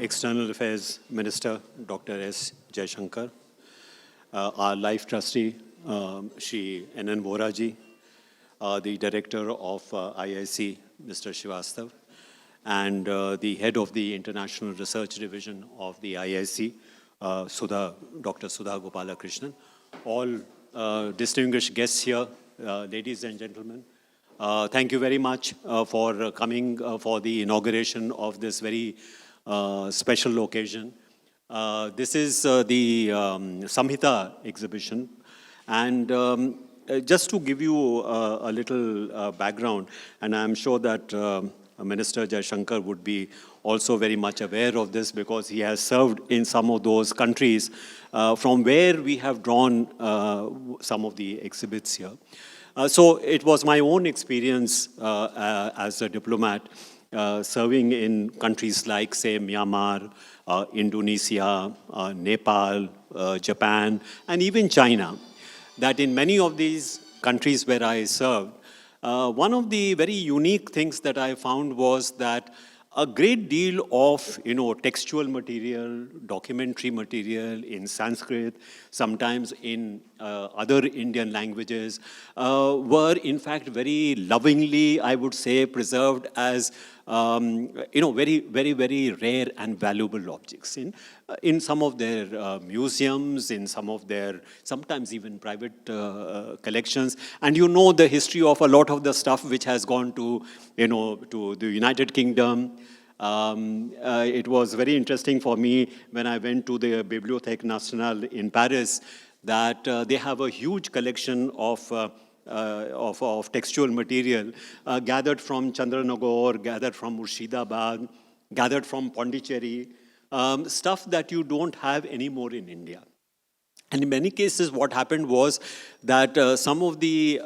External Affairs Minister, Dr. S. Jaishankar, our Life Trustee, Shri N.N. Voraji, the Director of IIC, Mr. Srivastav, and the Head of the International Research Division of the IIC, Dr. Sudha Gopalakrishnan, all distinguished guests here, ladies and gentlemen. Thank you very much for coming for the inauguration of this very special occasion. This is the SAMHiTA exhibition, and just to give you a little background, and I'm sure that Minister Jaishankar would be also very much aware of this because he has served in some of those countries from where we have drawn some of the exhibits here. So it was my own experience as a diplomat serving in countries like, say, Myanmar, Indonesia, Nepal, Japan, and even China, that in many of these countries where I served, one of the very unique things that I found was that a great deal of, textual material, documentary material in Sanskrit, sometimes in other Indian languages, were in fact very lovingly, I would say, preserved as, very, very, very rare and valuable objects in some of their museums, in some of their, sometimes even private collections. And you know the history of a lot of the stuff which has gone to, to the United Kingdom. It was very interesting for me when I went to the Bibliothèque Nationale in Paris that they have a huge collection of textual material gathered from Chandranagore, gathered from Murshidabad, gathered from Pondicherry, stuff that you don't have anymore in India. And in many cases, what happened was that some of the,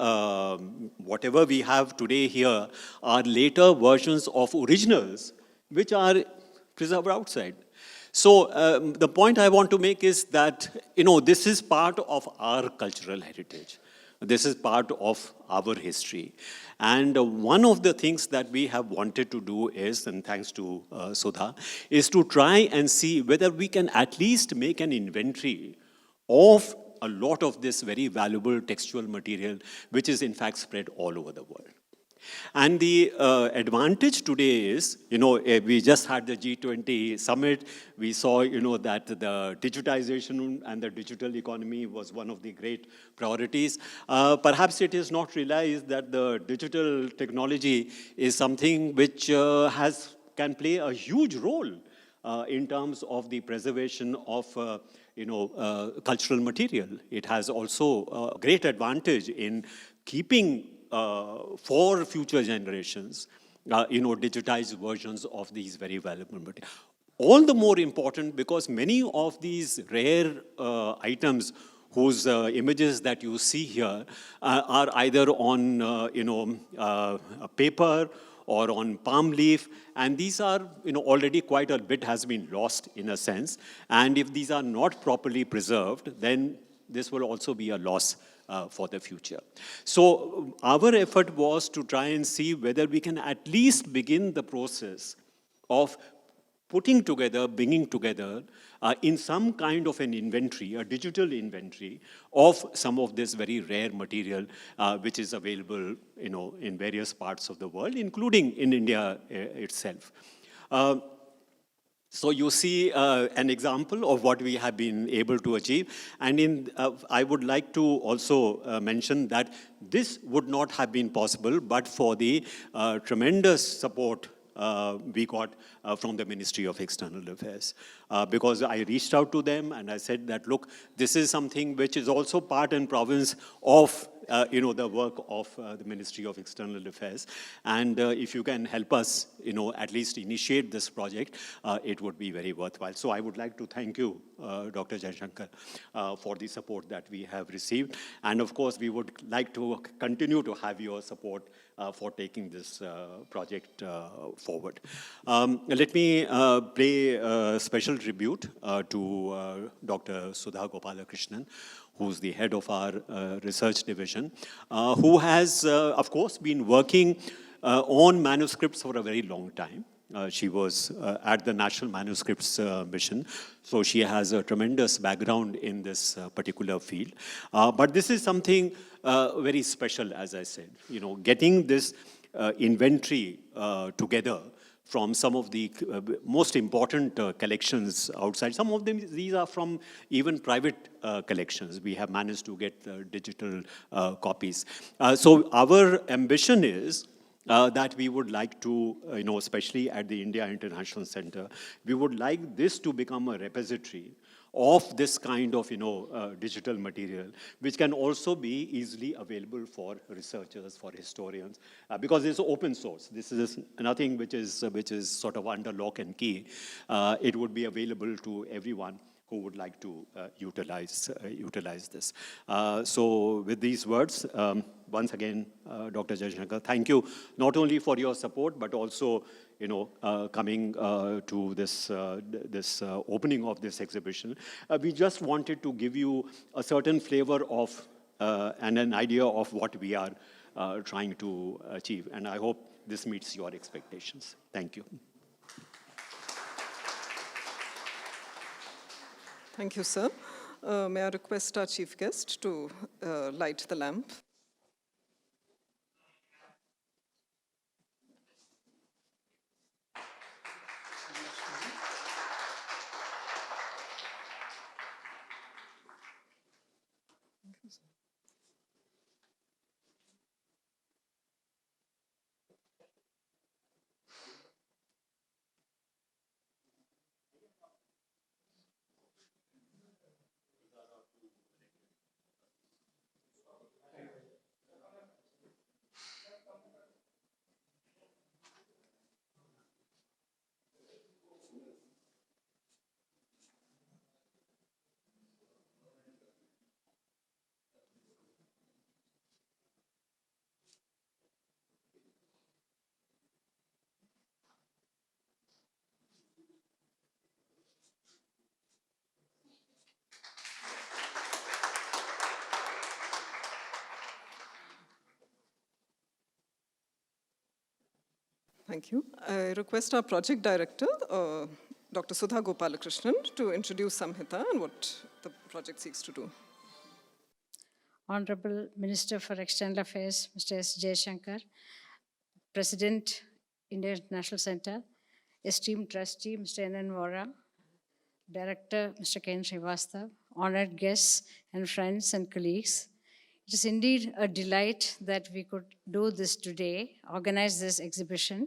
whatever we have today here, are later versions of originals, which are preserved outside. So the point I want to make is that, this is part of our cultural heritage. This is part of our history. And one of the things that we have wanted to do is, and thanks to Sudha, is to try and see whether we can at least make an inventory of a lot of this very valuable textual material, which is in fact spread all over the world. And the advantage today is, we just had the G20 summit. We saw, that the digitization and the digital economy was one of the great priorities. Perhaps it is not realized that the digital technology is something which can play a huge role in terms of the preservation of cultural material. It has also a great advantage in keeping for future generations, digitized versions of these very valuable materials. All the more important because many of these rare items whose images that you see here are either on, a paper or on palm leaf, and these are, already quite a bit has been lost in a sense. And if these are not properly preserved, then this will also be a loss for the future. So our effort was to try and see whether we can at least begin the process of putting together, bringing together in some kind of an inventory, a digital inventory of some of this very rare material which is available, in various parts of the world, including in India itself. So you see an example of what we have been able to achieve. And I would like to also mention that this would not have been possible but for the tremendous support we got from the Ministry of External Affairs. Because I reached out to them and I said that, look, this is something which is also part and province of the work of the Ministry of External Affairs. And if you can help us, at least initiate this project, it would be very worthwhile. So I would like to thank you, Dr. Jaishankar, for the support that we have received. And of course, we would like to continue to have your support for taking this project forward. Let me pay a special tribute to Dr. Sudha Gopalakrishnan, who's the head of our research division, who has, of course, been working on manuscripts for a very long time. She was at the National Manuscripts Mission, so she has a tremendous background in this particular field. But this is something very special, as I said. Getting this inventory together from some of the most important collections outside. Some of them, these are from even private collections. We have managed to get digital copies. So our ambition is that we would like to, especially at the India International Center, we would like this to become a repository of this kind of, digital material, which can also be easily available for researchers, for historians, because it's open source. This is nothing which is sort of under lock and key. It would be available to everyone who would like to utilize this. So with these words, once again, Dr. Jaishankar, thank you not only for your support, but also coming to this opening of this exhibition. We just wanted to give you a certain flavor of and an idea of what we are trying to achieve. And I hope this meets your expectations. Thank you. Thank you, sir. May I request our chief guest to light the lamp? Thank you. I request our project director, Dr. Sudha Gopalakrishnan, to introduce SAMHiTA and what the project seeks to do. Honourable Minister for External Affairs, Mr. S. Jaishankar, President, India International Center, esteemed trustee, Mr. N.N. Vora, Director, Mr. Ken Srivastav, honored guests and friends and colleagues. It is indeed a delight that we could do this today, organize this exhibition.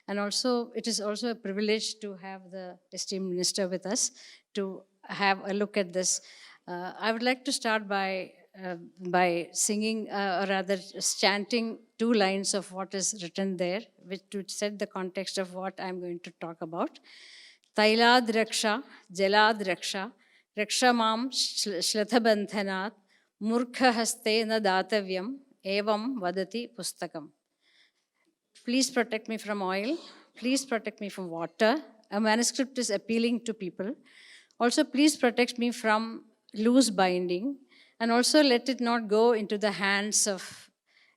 And also, it is also a privilege to have the esteemed minister with us to have a look at this. I would like to start by singing, or rather chanting 2 lines of what is written there, which to set the context of what I'm going to talk about. Tailad raksha, jalad raksha, raksha mam shlathabandhanat, murkha haste na datavyam, evam vadati pustakam. Please protect me from oil. Please protect me from water. A manuscript is appealing to people. Also, please protect me from loose binding. And also let it not go into the hands of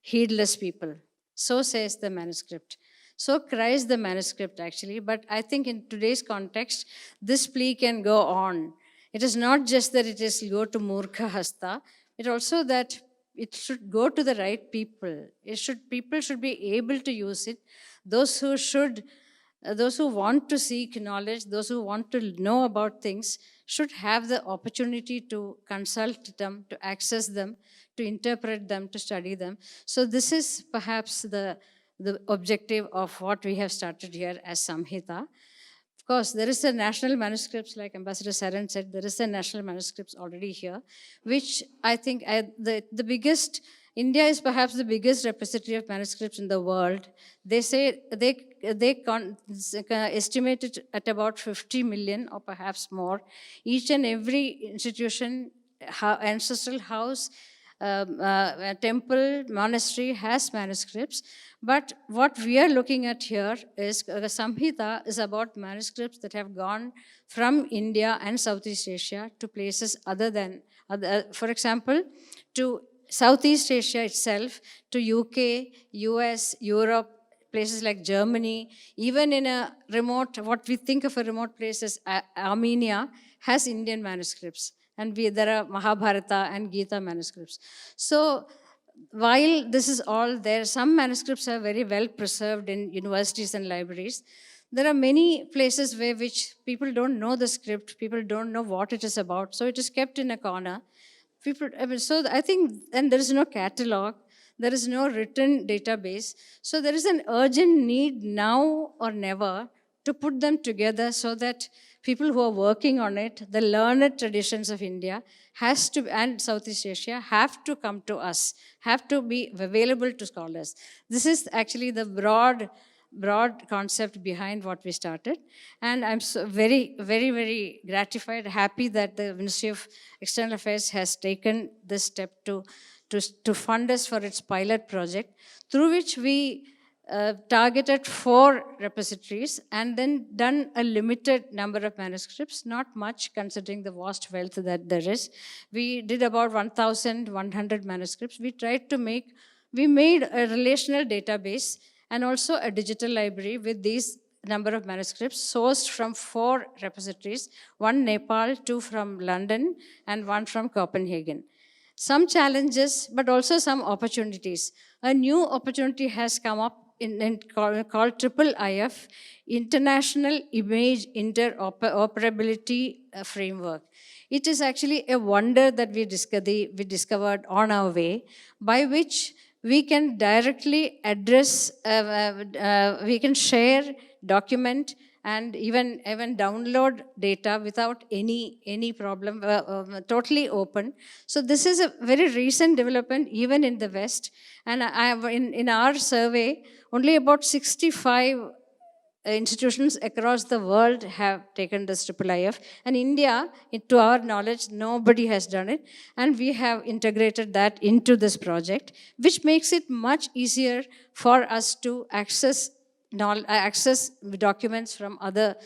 heedless people. So says the manuscript. So cries the manuscript, actually. But I think in today's context, this plea can go on. It is not just that it is go to Murkha Hasta. It also that it should go to the right people. People should be able to use it. Those who want to seek knowledge, those who want to know about things, should have the opportunity to consult them, to access them, to interpret them, to study them. So this is perhaps the objective of what we have started here as SAMHiTA. Of course, there is a national manuscripts, like Ambassador Saran said, there is a national manuscripts already here, which I think the biggest, India is perhaps the biggest repository of manuscripts in the world. They say, they estimate it at about 50 million or perhaps more. Each and every institution, ancestral house, temple, monastery has manuscripts. But what we are looking at here is the SAMHiTA is about manuscripts that have gone from India and Southeast Asia to places other than, for example, to Southeast Asia itself, to UK, US, Europe, places like Germany, even in a remote, what we think of a remote place as Armenia, has Indian manuscripts. And there are Mahabharata and Gita manuscripts. So while this is all there, some manuscripts are very well preserved in universities and libraries. There are many places which people don't know the script, people don't know what it is about, so it is kept in a corner. So I think, and there is no catalog, there is no written database, so there is an urgent need now or never to put them together so that people who are working on it, the learned traditions of India and Southeast Asia have to come to us, have to be available to scholars. This is actually the broad concept behind what we started. And I'm so very, very, very gratified, happy that the Ministry of External Affairs has taken this step to fund us for its pilot project, through which we targeted 4 repositories and then done a limited number of manuscripts, not much considering the vast wealth that there is. We did about 1,100 manuscripts. We made a relational database and also a digital library with these number of manuscripts sourced from 4 repositories, 1 Nepal, 2 from London, and 1 from Copenhagen. Some challenges, but also some opportunities. A new opportunity has come up called IIIF, International Image Interoperability Framework. It is actually a wonder that we discovered on our way, by which we can directly address, we can share, document, and even download data without any problem, totally open. So this is a very recent development even in the West. And in our survey, only about 65 institutions across the world have taken this IIIF. And India, to our knowledge, nobody has done it. And we have integrated that into this project, which makes it much easier for us to access documents from other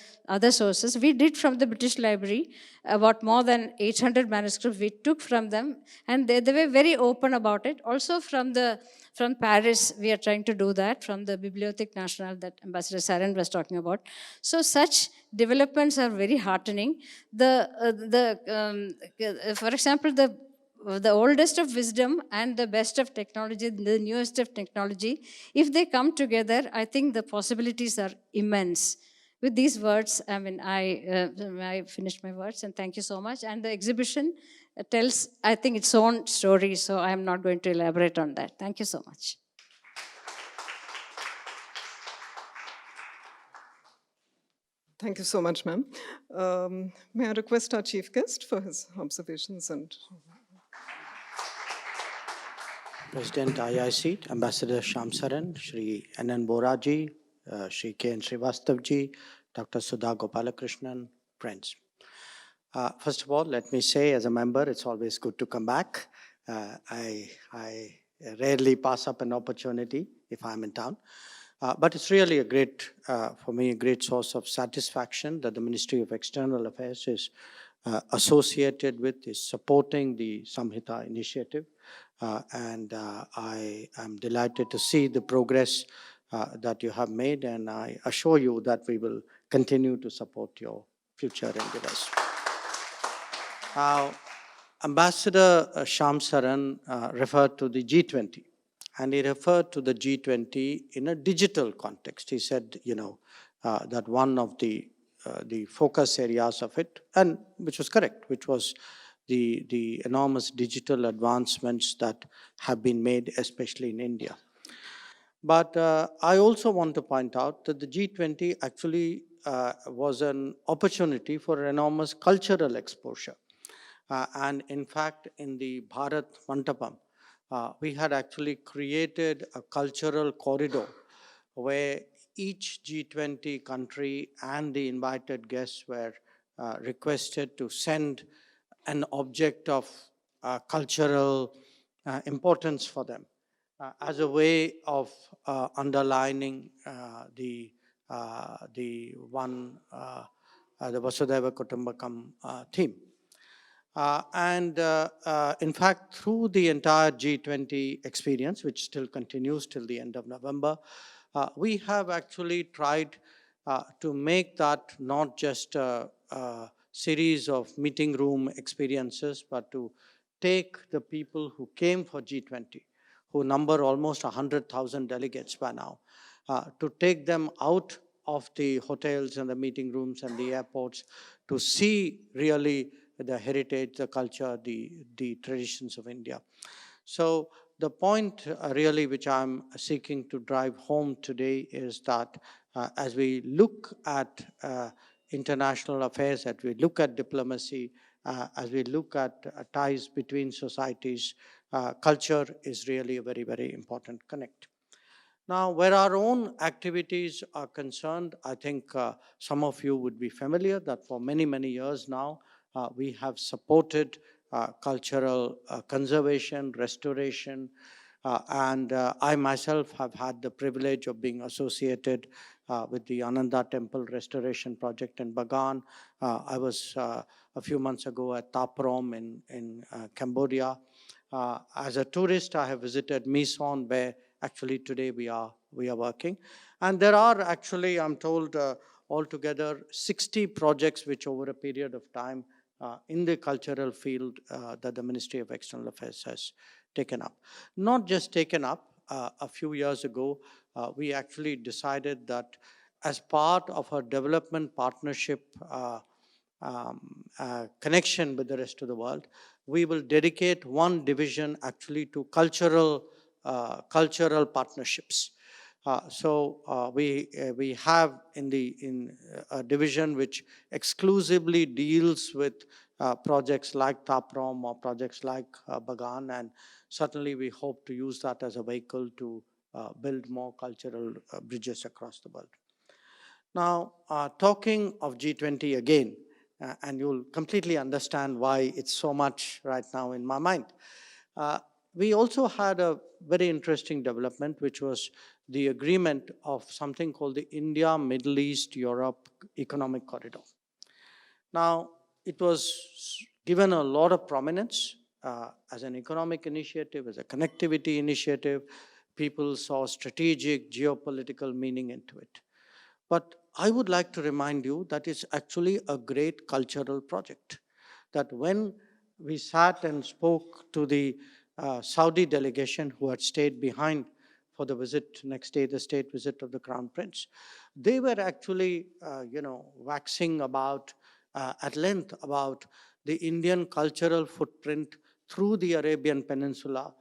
sources. We did from the British Library about more than 800 manuscripts we took from them, and they were very open about it. Also from Paris, we are trying to do that, from the Bibliothèque Nationale that Ambassador Saran was talking about. So such developments are very heartening. For example, the oldest of wisdom and the best of technology, the newest of technology, if they come together, I think the possibilities are immense. With these words, I finished my words, and thank you so much. And the exhibition tells, I think, its own story, so I'm not going to elaborate on that. Thank you so much. Thank you so much, ma'am. May I request our chief guest for his observations and... President IIC, Ambassador Shamsaran, Shri N.N. Boraji, Shri K.N. Srivastavji, Dr. Sudha Gopalakrishnan, friends. First of all, let me say, as a member, it's always good to come back. I rarely pass up an opportunity if I'm in town. But it's really a great, for me, a great source of satisfaction that the Ministry of External Affairs is associated with, is supporting the SAMHiTA initiative. And I am delighted to see the progress that you have made, and I assure you that we will continue to support your future endeavors. Ambassador Shamsaran referred to the G20, and he referred to the G20 in a digital context. He said, that one of the focus areas of it, and which was correct, which was the enormous digital advancements that have been made, especially in India. But I also want to point out that the G20 actually was an opportunity for enormous cultural exposure. And in fact, in the Bharat Mandapam, we had actually created a cultural corridor where each G20 country and the invited guests were requested to send an object of cultural importance for them as a way of underlining the Vasudhaiva Kutumbakam theme. And in fact, through the entire G20 experience, which still continues till the end of November, we have actually tried to make that not just a series of meeting room experiences, but to take the people who came for G20, who number almost 100,000 delegates by now, to take them out of the hotels and the meeting rooms and the airports to see really the heritage, the culture, the traditions of India. So the point really which I'm seeking to drive home today is that as we look at international affairs, as we look at diplomacy, as we look at ties between societies, culture is really a very, very important connect. Now, where our own activities are concerned, I think some of you would be familiar that for many, many years now, we have supported cultural conservation, restoration, and I myself have had the privilege of being associated with the Ananda Temple Restoration Project in Bagan. I was a few months ago at Taprom in Cambodia. As a tourist, I have visited Mison, where actually today we are working. And there are actually, I'm told, altogether 60 projects which over a period of time in the cultural field that the Ministry of External Affairs has taken up. Not just taken up, a few years ago, we actually decided that as part of our development partnership connection with the rest of the world, we will dedicate one division actually to cultural partnerships. So we have in a division which exclusively deals with projects like Taprom or projects like Bagan, and certainly we hope to use that as a vehicle to build more cultural bridges across the world. Now, talking of G20 again, and you'll completely understand why it's so much right now in my mind. We also had a very interesting development, which was the agreement of something called the India, Middle East, Europe Economic Corridor. Now, it was given a lot of prominence as an economic initiative, as a connectivity initiative. People saw strategic, geopolitical meaning into it. But I would like to remind you that it's actually a great cultural project. That when we sat and spoke to the Saudi delegation who had stayed behind for the visit, next day, the state visit of the Crown Prince, they were actually, waxing about, at length about the Indian cultural footprint through the Arabian Peninsula,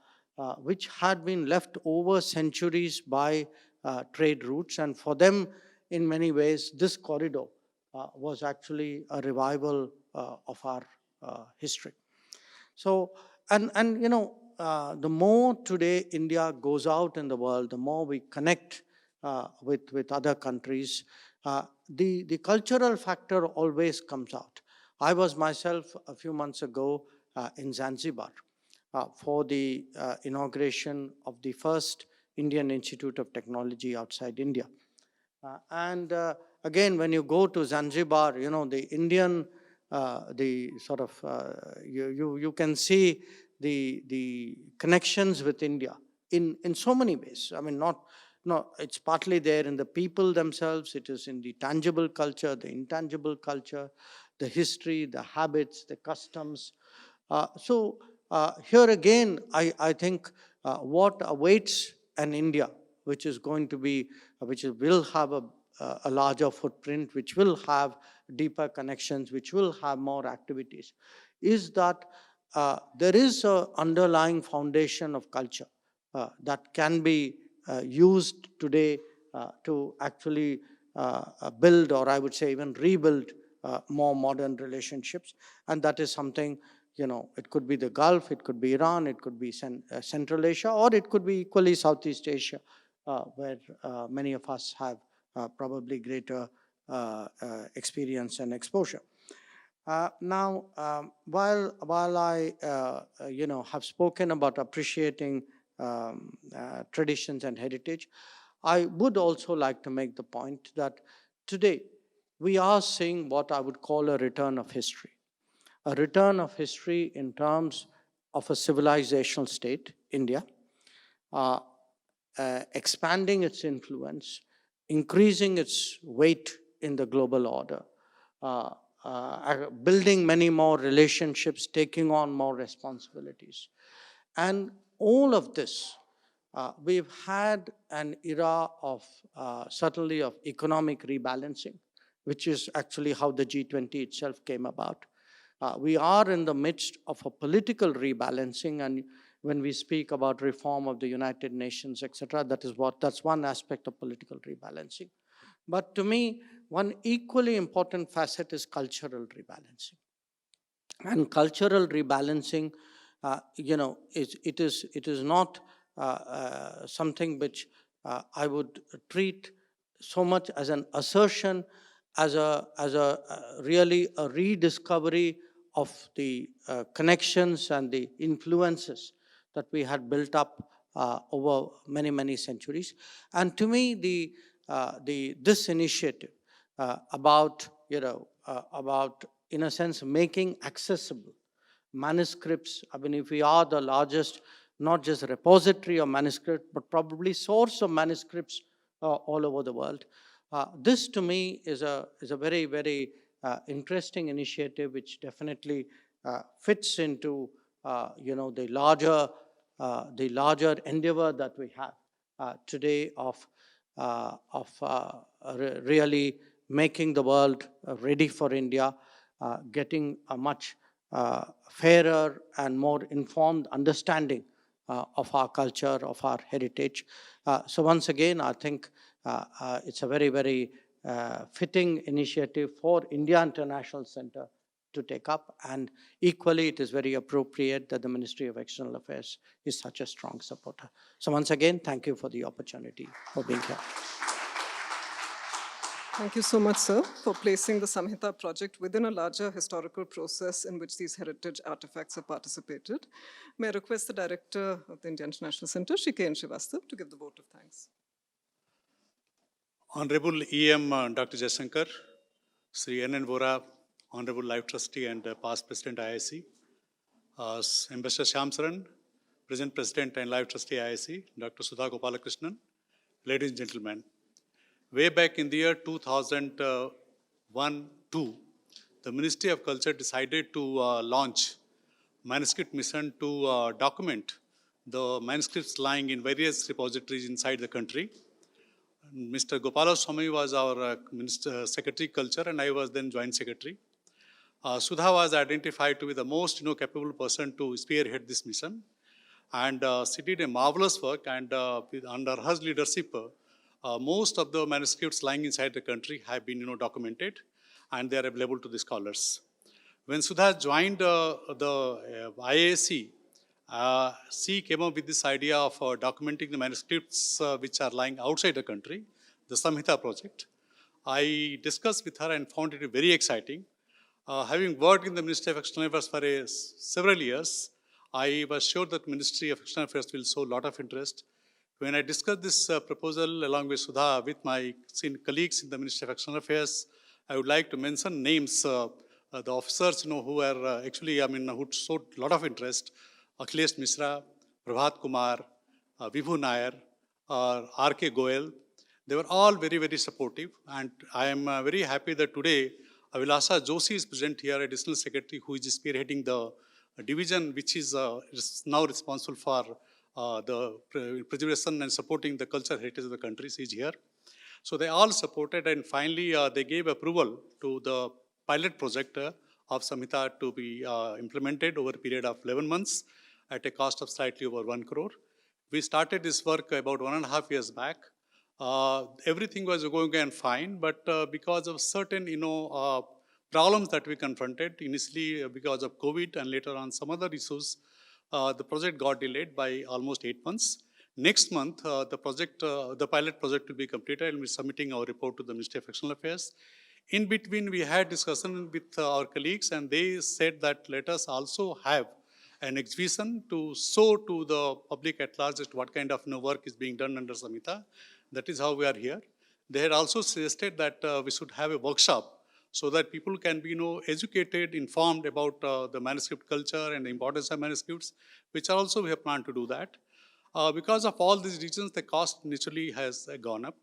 which had been left over centuries by trade routes. And for them, in many ways, this corridor was actually a revival of our history. So, and the more today India goes out in the world, the more we connect with other countries, the cultural factor always comes out. I was myself a few months ago in Zanzibar for the inauguration of the first Indian Institute of Technology outside India. Again, when you go to Zanzibar, the Indian, you can see the connections with India in so many ways. I mean, it's partly there in the people themselves. It is in the tangible culture, the intangible culture, the history, the habits, the customs. So here again, I think what awaits an India, which is going to be, will have a larger footprint, which will have deeper connections, which will have more activities, is that there is an underlying foundation of culture that can be used today to actually build, or I would say even rebuild more modern relationships. And that is something, it could be the Gulf, it could be Iran, it could be Central Asia, or it could be equally Southeast Asia, where many of us have probably greater experience and exposure. Now, while I have spoken about appreciating traditions and heritage, I would also like to make the point that today we are seeing what I would call a return of history. A return of history in terms of a civilizational state, India, expanding its influence, increasing its weight in the global order, building many more relationships, taking on more responsibilities. And all of this, we've had an era of certainly of economic rebalancing, which is actually how the G20 itself came about. We are in the midst of a political rebalancing, and when we speak about reform of the United Nations, etc., that's one aspect of political rebalancing. But to me, one equally important facet is cultural rebalancing. And cultural rebalancing, it is not something which I would treat so much as an assertion, as a really a rediscovery of the connections and the influences that we had built up over many, many centuries. And to me, this initiative about in a sense making accessible manuscripts. I mean, if we are the largest, not just repository of manuscript, but probably source of manuscripts all over the world. This to me is a very, very interesting initiative, which definitely fits into the larger endeavor that we have today of really making the world ready for India, getting a much fairer and more informed understanding of our culture, of our heritage. So once again, I think it's a very, very fitting initiative for India International Center to take up, and equally it is very appropriate that the Ministry of External Affairs is such a strong supporter. So once again, thank you for the opportunity for being here. Thank you so much, sir, for placing the SAMHiTA project within a larger historical process in which these heritage artifacts have participated. May I request the Director of the Indian International Center, Shri K.N. Srivastava, to give the vote of thanks. Honourable EM Dr. Jaishankar, Sri N.N. Vora, Honourable Life Trustee and past President IIC, Ambassador Shyam Saran, present President and Life Trustee IIC, Dr. Sudha Gopalakrishnan, ladies and gentlemen. Way back in the year 2001-2, the Ministry of Culture decided to launch Manuscript mission to document the manuscripts lying in various repositories inside the country. Mr. Gopalaswamy was our Secretary Culture, and I was then Joint Secretary. Sudha was identified to be the most capable person to spearhead this mission, and she did a marvelous work, and under her leadership, most of the manuscripts lying inside the country have been documented, and they are available to the scholars. When Sudha joined the IIC, she came up with this idea of documenting the manuscripts which are lying outside the country, the SAMHiTA project. I discussed with her and found it very exciting. Having worked in the Ministry of External Affairs for several years, I was sure that Ministry of External Affairs will show a lot of interest. When I discussed this proposal along with Sudha with my colleagues in the Ministry of External Affairs, I would like to mention names, the officers who are actually, who showed a lot of interest: Akhilesh Mishra, Prabhat Kumar, Vibhu Nair, R.K. Goel. They were all very, very supportive, and I am very happy that today Avilasa Joshi is present here, Additional Secretary, who is spearheading the division which is now responsible for the preservation and supporting the cultural heritage of the country. She is here. So they all supported, and finally they gave approval to the pilot project of SAMHiTA to be implemented over a period of 11 months at a cost of slightly over 1 crore. We started this work about 1.5 years back. Everything was going fine, but because of certain problems that we confronted, initially because of COVID and later on some other issues, the project got delayed by almost 8 months. Next month, the pilot project will be completed, and we're submitting our report to the Ministry of External Affairs. In between, we had discussion with our colleagues, and they said that let us also have an exhibition to show to the public at large just what kind of work is being done under SAMHiTA. That is how we are here. They had also suggested that we should have a workshop so that people can be educated, informed about the manuscript culture and the importance of manuscripts, which also we have planned to do that. Because of all these reasons, the cost naturally has gone up.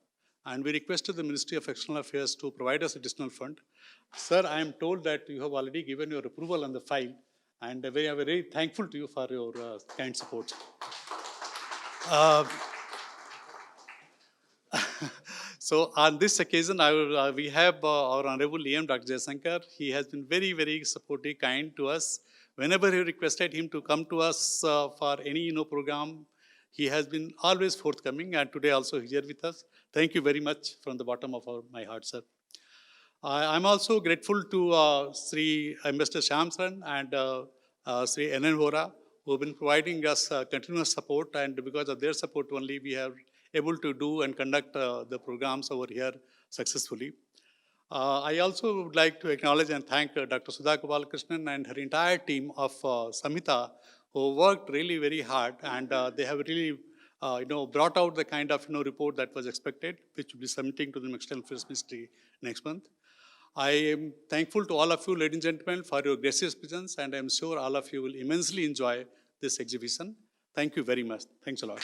And we requested the Ministry of External Affairs to provide us additional fund. Sir, I am told that you have already given your approval on the file, and we are very thankful to you for your kind support. So on this occasion, we have our Honourable EM, Dr. Jaishankar. He has been very, very supportive, kind to us. Whenever we requested him to come to us for any program, he has been always forthcoming, and today also he's here with us. Thank you very much from the bottom of my heart, sir. I'm also grateful to Sri Ambassador Shamsaran and Sri N.N. Vora, who have been providing us continuous support, and because of their support only, we are able to do and conduct the programs over here successfully. I also would like to acknowledge and thank Dr. Sudha Gopalakrishnan and her entire team of SAMHiTA, who worked really very hard, and they have really brought out the kind of report that was expected, which will be submitting to the External Affairs Ministry next month. I am thankful to all of you, ladies and gentlemen, for your gracious presence, and I am sure all of you will immensely enjoy this exhibition. Thank you very much. Thanks a lot.